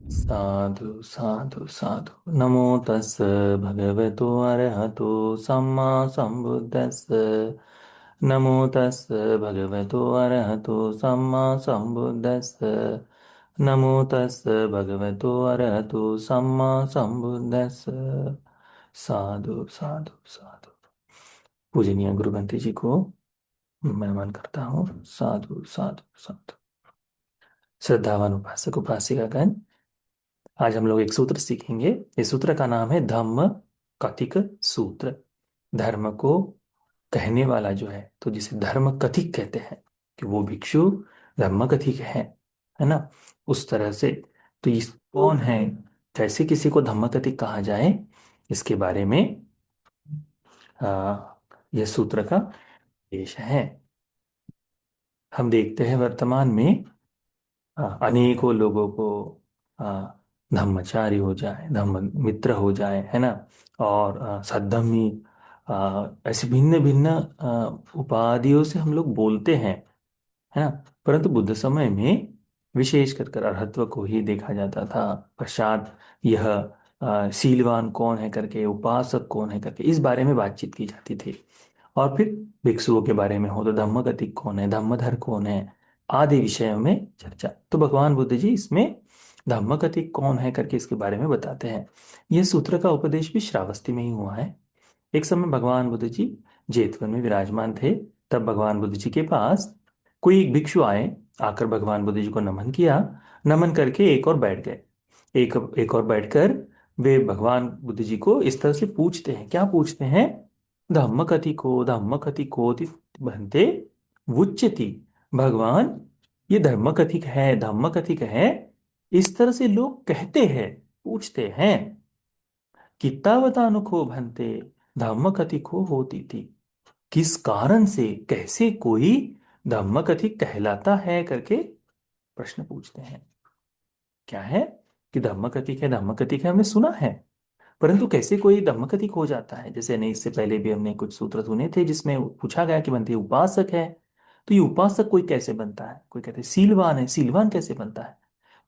साधु साधु साधु नमो तस् भगवतो अरहतो सम्मा सम्बुद्धस्स। नमो तस् भगवतो अरहतो सम्मा सम्बुद्धस्स। नमो तस् भगवतो अरहतो सम्मा सम्बुद्धस्स। साधु साधु साधु। पूजनीय गुरु बंटी जी को मैं नमन करता हूँ। साधु साधु साधु। श्रद्धावान उपासक उपासिकागण, आज हम लोग एक सूत्र सीखेंगे। इस सूत्र का नाम है धम्म कथिक सूत्र। धर्म को कहने वाला जो है, तो जिसे धर्म कथिक कहते हैं, कि वो भिक्षु धर्म कथिक है ना। उस तरह से तो इस कौन है, कैसे किसी को धम्म कथिक कहा जाए, इसके बारे में यह सूत्र का उद्देश है। हम देखते हैं वर्तमान में अनेकों लोगों को धम्मचारी हो जाए, धम्म मित्र हो जाए, है ना। और सद्धम्मी, ऐसे भिन्न भिन्न उपाधियों से हम लोग बोलते हैं, है ना। परंतु बुद्ध समय में विशेष कर अरहत्व को ही देखा जाता था। पश्चात यह शीलवान कौन है करके, उपासक कौन है करके, इस बारे में बातचीत की जाती थी। और फिर भिक्षुओं के बारे में हो तो धम्मगतिक कौन है, धम्मधर कौन है, आदि विषयों में चर्चा। तो भगवान बुद्ध जी इसमें धम्मगतिक कौन है करके इसके बारे में बताते हैं। यह सूत्र का उपदेश भी श्रावस्ती में ही हुआ है। एक समय भगवान बुद्ध जी जेतवन में विराजमान थे। तब भगवान बुद्ध जी के पास कोई एक भिक्षु आए, आकर भगवान बुद्ध जी को नमन किया। नमन करके एक और बैठ गए। एक एक और बैठकर वे भगवान बुद्ध जी को इस तरह से पूछते हैं। क्या पूछते हैं? धम्म कथिको भंते वुच्यति। भगवान, ये धर्म कथिक है, धम्म कथिक है, इस तरह से लोग कहते हैं, पूछते हैं। कित्तावतानुको भंते धम्म कथिको होती थी। किस कारण से, कैसे कोई धम्म कथिक कहलाता है करके प्रश्न पूछते हैं। क्या है कि धम्म कथिक है, धम्म कथिक है, हमने सुना है, परंतु कैसे कोई धम्मकथिक हो जाता है। जैसे नहीं, इससे पहले भी हमने कुछ सूत्र सुने थे जिसमें पूछा गया कि बनती उपासक है, तो ये उपासक कोई कैसे बनता है। कोई कहते हैं सीलवान है, सीलवान कैसे बनता है।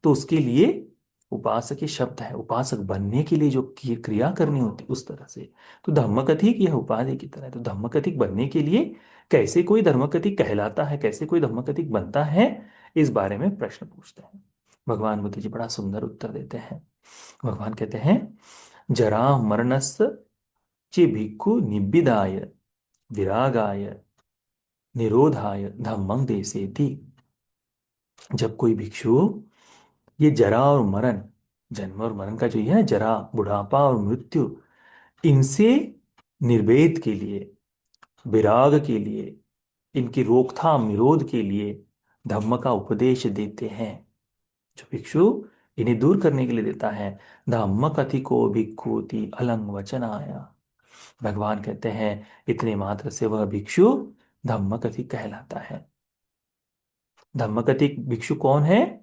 तो उसके लिए उपासक ये शब्द है, उपासक बनने के लिए जो क्रिया करनी होती उस तरह से। तो धम्मकथिक यह उपाधि की तरह है। तो धम्मकथिक बनने के लिए कैसे कोई धर्मकथिक कहलाता है, कैसे कोई धम्मकथिक बनता है, इस बारे में प्रश्न पूछते हैं। भगवान बुद्ध जी बड़ा सुंदर उत्तर देते हैं। भगवान कहते हैं, जरा मरणस्य चे भिक्खु निब्बिदाय विरागाय निरोधाय धम्मं देसेति। जब कोई भिक्षु ये जरा और मरण, जन्म और मरण का जो ये है, जरा बुढ़ापा और मृत्यु, इनसे निर्वेद के लिए, विराग के लिए, इनकी रोकथाम निरोध के लिए धम्म का उपदेश देते हैं। जो भिक्षु इन्हें दूर करने के लिए देता है। धम्म कथिको भिक्खूति अलंग वचनाया। भगवान कहते हैं इतने मात्र से वह भिक्षु धम्मकथि कहलाता है। धम्मकथि भिक्षु कौन है?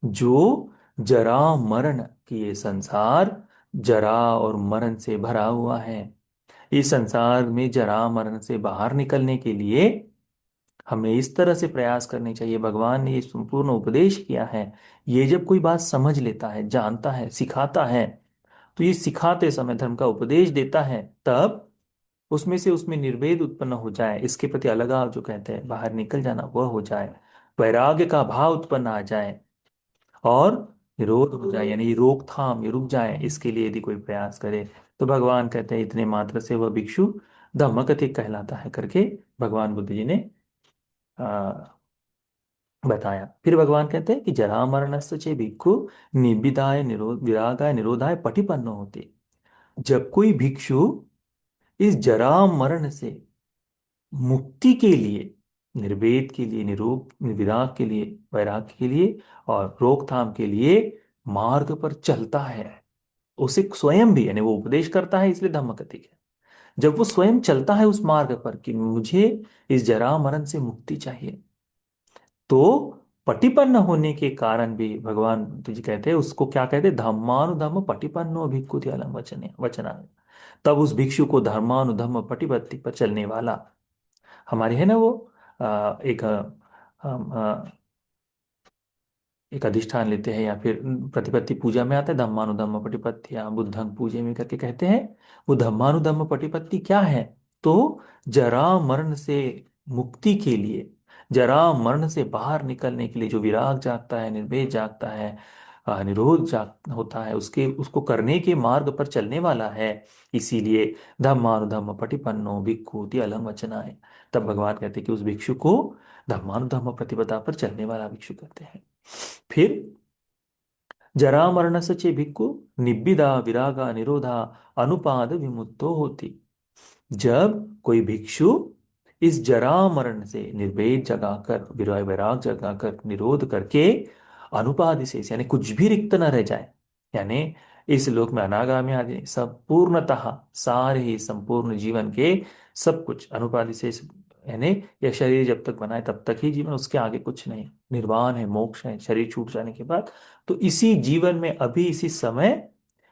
जो जरा मरण की, ये संसार जरा और मरण से भरा हुआ है। इस संसार में जरा मरण से बाहर निकलने के लिए हमें इस तरह से प्रयास करने चाहिए। भगवान ने ये संपूर्ण उपदेश किया है। ये जब कोई बात समझ लेता है, जानता है, सिखाता है, तो ये सिखाते समय धर्म का उपदेश देता है, तब उसमें निर्वेद उत्पन्न हो जाए, इसके प्रति अलगाव जो कहते हैं, बाहर निकल जाना, वह हो जाए, वैराग्य का भाव उत्पन्न आ जाए, और निरोध हो जाए, यानी ये रोकथाम, ये रुक जाए, इसके लिए यदि कोई प्रयास करे, तो भगवान कहते हैं इतने मात्र से वह भिक्षु धम्मकथिक कहलाता है करके भगवान बुद्ध जी ने आ, बताया। फिर भगवान कहते हैं कि जरा मरणस्य चे भिक्षु निबिदाय निरोध विरागाय निरोधाय पटिपन्नो होते। जब कोई भिक्षु इस जरा मरण से मुक्ति के लिए, निर्वेद के लिए, निरोग विराग के लिए, वैराग के लिए और रोकथाम के लिए मार्ग पर चलता है, उसे स्वयं भी, यानी वो उपदेश करता है इसलिए धम्मकथिक है। जब वो स्वयं चलता है उस मार्ग पर कि मुझे इस जरा मरण से मुक्ति चाहिए, तो पटिपन्न होने के कारण भी भगवान तुझे कहते हैं, उसको क्या कहते हैं, धम्मानुधम्म पटिपन्नो भिक्खुति अलंग वचना। तब उस भिक्षु को धर्मानुधम्म पटिपत्ति पर चलने वाला, हमारी है ना वो एक एक अधिष्ठान लेते हैं, या फिर प्रतिपत्ति पूजा में आता है धम्मानुधम्म पटिपत्ति, या बुद्धंग पूजे में करके कहते हैं। वो धम्मानुधम्म पटिपत्ति क्या है? तो जरा मरण से मुक्ति के लिए, जरा मरण से बाहर निकलने के लिए जो विराग जागता है, निर्वेद जागता है, निरोध जाग होता है, उसके उसको करने के मार्ग पर चलने वाला है। इसीलिए धम्मानुधम्म पटिपन्नो भिक्खूति अलंग वचनाय। तब भगवान कहते हैं कि उस भिक्षु को धम्मानुधम्म प्रतिपदा पर चलने वाला भिक्षु कहते हैं। फिर जरा मरण सचे भिक्खु निब्बिदा विरागा निरोधा अनुपाद विमुक्तो होती। जब कोई भिक्षु इस जरा मरण से निर्वेद जगाकर, वैराग जगाकर, निरोध करके अनुपाधि से, यानी कुछ भी रिक्त न रह जाए, यानी इस लोक में अनागामी आदि सब पूर्णतः सारे ही संपूर्ण जीवन के सब कुछ अनुपाधि से, यानी यह शरीर जब तक बनाए तब तक ही जीवन, उसके आगे कुछ नहीं, निर्वाण है, मोक्ष है शरीर छूट जाने के बाद। तो इसी जीवन में अभी इसी समय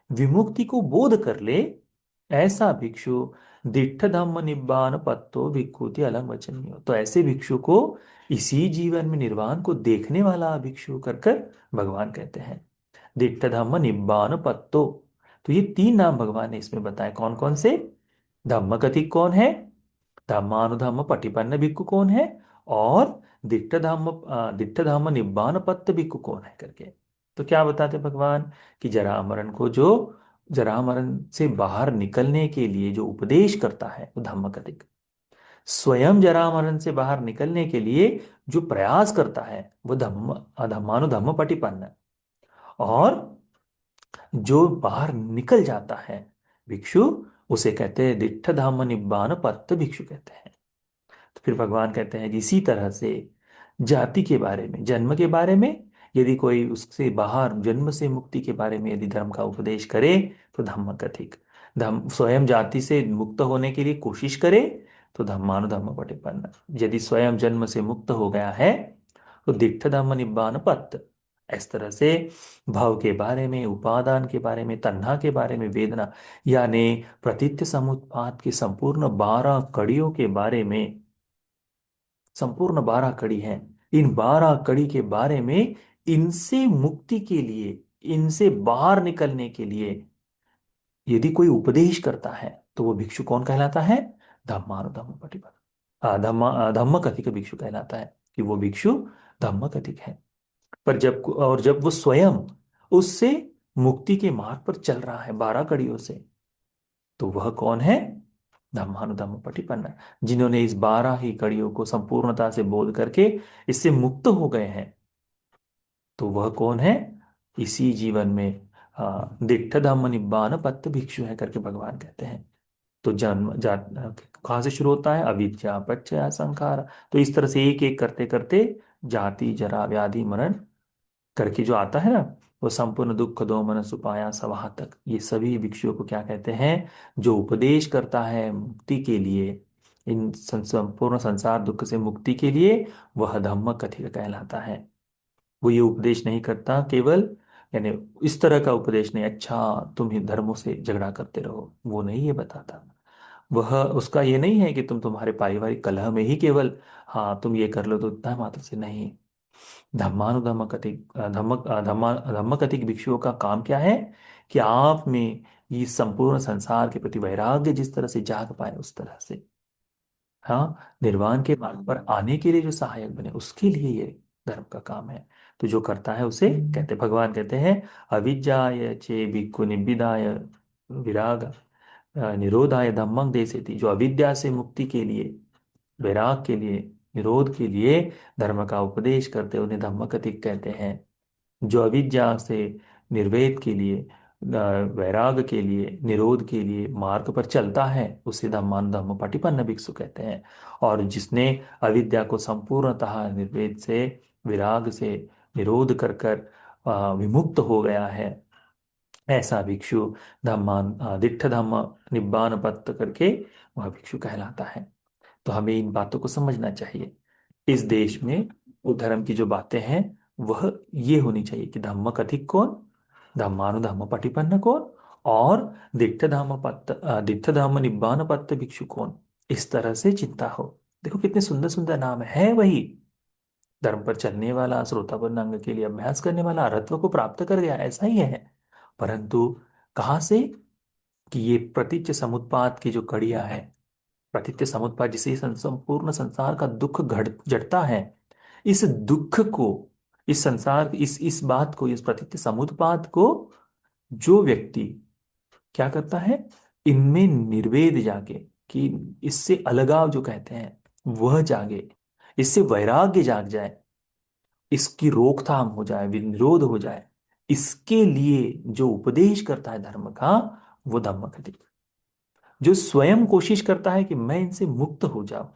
विमुक्ति को बोध कर ले, ऐसा भिक्षु दिट्ठ धम्म निब्बान पत्तो भिक्खुति अलंग वचनीय। तो ऐसे भिक्षु को इसी जीवन में निर्वाण को देखने वाला भिक्षु कर कर भगवान कहते हैं। दिट्ठ धम्म निब्बान पत्तो। तो ये तीन नाम भगवान ने इसमें बताए। कौन कौन से? धम्म कथिक कौन है, धम्मानुधम्म पटिपन्न भिक्खु कौन है, और दिट्ठ धम्म निब्बान पत्त भिक्खु कौन है करके। तो क्या बताते भगवान? कि जरा मरण को, जो जरा मरण से बाहर निकलने के लिए जो उपदेश करता है वो धम्म कथिक। स्वयं जरा मरण से बाहर निकलने के लिए जो प्रयास करता है वो धम्मानुधम्म पटिपन्न। और जो बाहर निकल जाता है भिक्षु, उसे कहते हैं दिट्ठ धाम निब्बान पत्त भिक्षु कहते हैं। तो फिर भगवान कहते हैं कि इसी तरह से जाति के बारे में, जन्म के बारे में, यदि कोई उससे बाहर जन्म से मुक्ति के बारे में यदि धर्म का उपदेश करे तो धम्म कथिक। धम्म स्वयं जाति से मुक्त होने के लिए कोशिश करे तो धम्मानुधम्म पटिपन्न। यदि स्वयं जन्म से मुक्त हो गया है तो दिट्ठ धम्म निब्बान पत्त। इस तरह से भव के बारे में, उपादान के बारे में, तन्हा के बारे में, वेदना यानी प्रतीत्य समुत्पाद की संपूर्ण 12 कड़ियों के बारे में, संपूर्ण 12 कड़ी हैं, इन 12 कड़ी के बारे में, इनसे मुक्ति के लिए, इनसे बाहर निकलने के लिए यदि कोई उपदेश करता है तो वो भिक्षु कौन कहलाता है? धम्मानुधम्म पटिपन्न, धम्म कथिक भिक्षु कहलाता है, कि वो भिक्षु धम्म कथिक है। पर जब वो स्वयं उससे मुक्ति के मार्ग पर चल रहा है 12 कड़ियों से, तो वह कौन है? धम्मानुधम्म पटिपन्न। जिन्होंने इस 12 ही कड़ियों को संपूर्णता से बोध करके इससे मुक्त हो गए हैं, तो वह कौन है? इसी जीवन में दिट्ठ धम्म निब्बान पत्त भिक्षु है करके भगवान कहते हैं। तो जन्म जात कहाँ से शुरू होता है? अविद्या पच्चया संखार। तो इस तरह से एक एक करते करते जाति जरा व्याधि मरण करके जो आता है ना, वो संपूर्ण दुख दो मन सुपाया सवाह तक, ये सभी भिक्षुओं को क्या कहते हैं? जो उपदेश करता है मुक्ति के लिए, इन संपूर्ण संसार दुख से मुक्ति के लिए, वह धम्म कथित कहलाता है। वो ये उपदेश नहीं करता केवल, यानी इस तरह का उपदेश नहीं, अच्छा तुम ही धर्मों से झगड़ा करते रहो, वो नहीं ये बताता। वह उसका ये नहीं है कि तुम तुम्हारे पारिवारिक कलह में ही केवल, हाँ तुम ये कर लो तो इतना मात्र से नहीं। धम्मानुधम्म कथिक धम्म कथिक भिक्षुओं का काम क्या है? कि आप में ये संपूर्ण संसार के प्रति वैराग्य जिस तरह से जाग पाए, उस तरह से, हाँ, निर्वाण के मार्ग पर आने के लिए जो सहायक बने, उसके लिए ये धर्म का काम है। तो जो करता है उसे कहते, भगवान कहते हैं अविज्ञाय चे भिक्खु निब्बिदाय विराग निरोधाय धम्मं देसेति। जो अविद्या से मुक्ति के लिए, वैराग के लिए, निरोध के लिए धर्म का उपदेश करते, उन्हें धम्म कथिक कहते हैं। जो अविद्या से निर्वेद के लिए, वैराग के लिए, निरोध के लिए मार्ग पर चलता है, उसे धम्मान धम्म पटिपन्न भिक्षु कहते हैं। और जिसने अविद्या को संपूर्णतः निर्वेद से, विराग से निरोध कर कर विमुक्त हो गया है, ऐसा भिक्षु दिट्ठ धम्म निब्बान पत्त करके वह भिक्षु कहलाता है। तो हमें इन बातों को समझना चाहिए। इस देश में धर्म की जो बातें हैं वह ये होनी चाहिए कि धम्म कथिक कौन, धम्मानुधम्म पटिपन्न कौन, और दिट्ठ धम्म निब्बान पत्त भिक्षु कौन। इस तरह से चिंता हो। देखो कितने सुंदर सुंदर नाम है वही, धर्म पर चलने वाला, श्रोतापन्न अंग के लिए अभ्यास करने वाला अरहत्व को प्राप्त कर गया, ऐसा ही है। परंतु कहाँ से? कि ये प्रतीच्य समुत्पाद की जो कड़ियां है, प्रतीच्य समुत्पाद जिसे संपूर्ण संसार का दुख घट जड़ता है, इस दुख को, इस संसार, इस बात को, इस प्रतीच्य समुत्पाद को जो व्यक्ति क्या करता है, इनमें निर्वेद जागे, कि इससे अलगाव जो कहते हैं वह जागे, इससे वैराग्य जाग जाए, इसकी रोकथाम हो जाए, विरोध हो जाए, इसके लिए जो उपदेश करता है धर्म का, वो धम्मकथि। जो स्वयं कोशिश करता है कि मैं इनसे मुक्त हो जाऊं,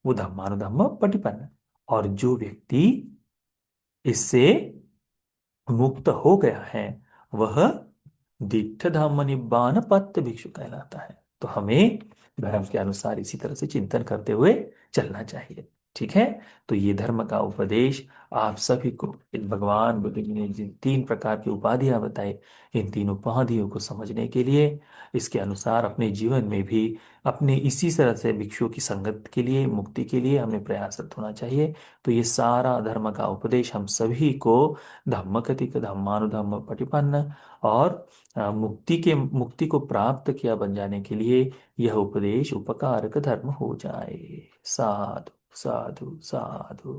वो धम्मानुधम्म पटिपन्न। और जो व्यक्ति इससे मुक्त हो गया है, वह दिट्ठ धम्म निब्बान पत्त भिक्षु कहलाता है। तो हमें धर्म के अनुसार इसी तरह से चिंतन करते हुए चलना चाहिए। ठीक है। तो ये धर्म का उपदेश आप सभी को, इन भगवान बुद्ध जी ने जिन तीन प्रकार की उपाधियां बताई, इन तीन उपाधियों को समझने के लिए, इसके अनुसार अपने जीवन में भी अपने इसी तरह से भिक्षुओं की संगत के लिए, मुक्ति के लिए हमें प्रयासरत होना चाहिए। तो ये सारा धर्म का उपदेश हम सभी को धम्मकथित धम्मानुधम्म पटिपन्न और मुक्ति को प्राप्त किया बन जाने के लिए यह उपदेश उपकारक धर्म हो जाए। साधु साधु साधु।